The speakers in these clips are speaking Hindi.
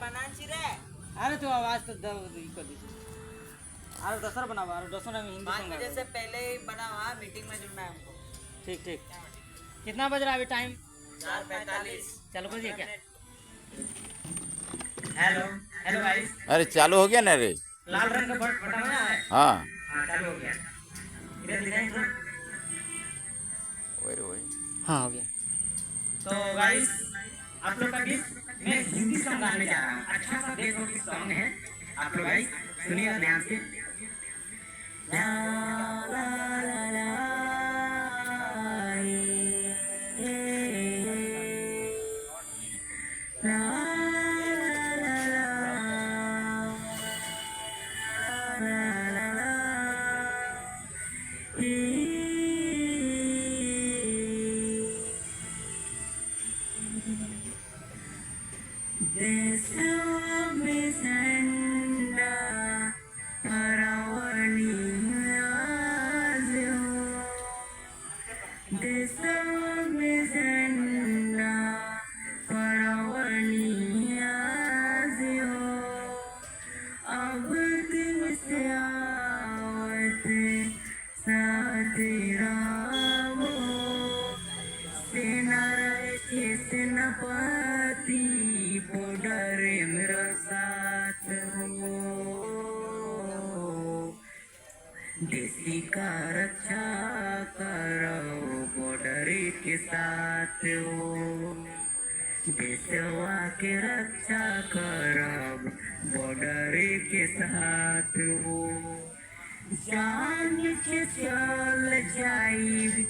बनाची रे अरे तो आवाज तो दो कर दी अरे दसर बनावा अरे दसर में हिंदी 5 सॉन्ग बजे से पहले ही बनावा, मीटिंग में जुड़ना है हमको। ठीक ठीक कितना बज रहा है अभी टाइम 4:45। चालू कर दिया क्या हेलो हेलो गाइस अरे चालू हो गया ना रे। लाल रंग का बटन है हाँ हाँ चालू हो गया इधर दिखाई तो वही वही। हाँ हो गया तो गाइस आप लोग का बीच मैं हिंदी सॉन्ग गाने जा रहा हूँ अच्छा सा देशभक्ति सॉन्ग है आप लोग गाइस सुनिएगा ध्यान से ला ला ला ला ला देशवा में झंडा फहरावनी आज हो देशवा में झंडा फहरावनी आज हो अब दिन से आवत साथी रामो सेना रहे सेनापति बॉर्डर मेरा साथ हो देश का रक्षा करो बॉर्डर के साथ हो देशवा के रक्षा करो बॉर्डर के साथ हो जान के चल जाई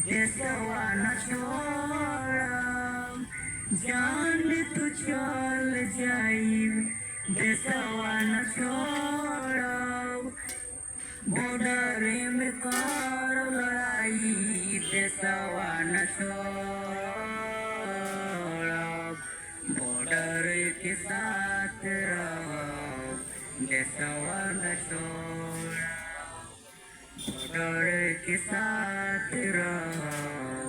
देशवा न छोड़ब जान तू चल जाई देशवा न छोड़ब बॉर्डर में कर लड़ाई देशवा न छोड़ब बॉर्डर के साथ रहो देशवा न छोड़ब बॉर्डर के साथ रहो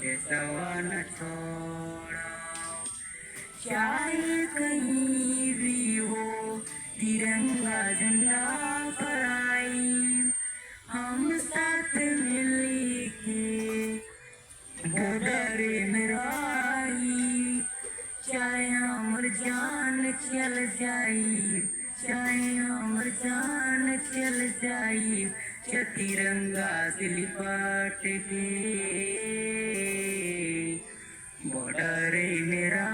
देशवा न छोड़ब चाहे कहीं भी हो तिरंगा झंडा फहराई हम साथ मिल के बॉर्डर में रही चाहे हमर जान चल जाई चाहे हमर जान चल जाई तिरंगा से लिपट के बॉर्डर मेरा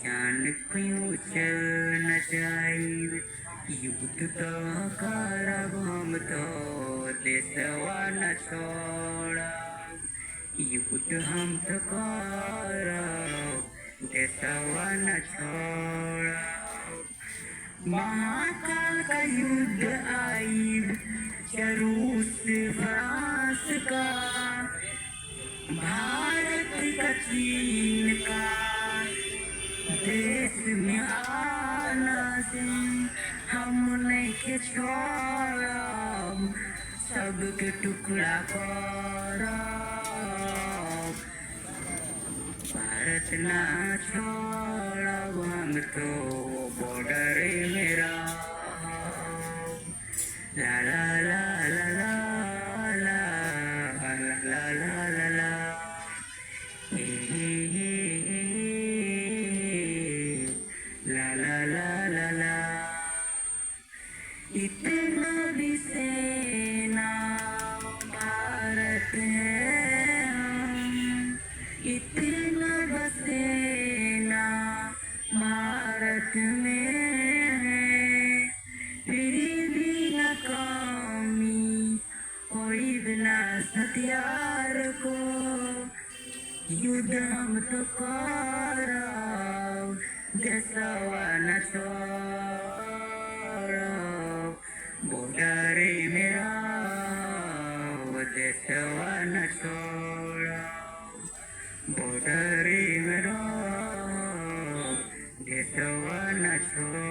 जान क्यों चल न जाए युद्ध तो करब हम तो देशवा न छोड़ब युद्ध हम तो करब देशवा न छोड़ब महाकाल का युद्ध आई रूस फ्रांस का भारत का चीन का देश में आना से हम नहीं के छोड़ब सबके टुकड़ा करब भारत ना छोड़ब हम तो बॉर्डर मेरा ला ला ला ला ला ला ला ला ला ला ला ला ला ला ला इतना भी सेना भारत है इतना बसेना भारत में है फिर भी न कमी कोई बिना हथियार को युद्ध हम तो करब देशवा न छोड़ब बॉर्डर मेरा देशवा न छोड़ब बॉर्डर मेरा देशवा न छोड़ब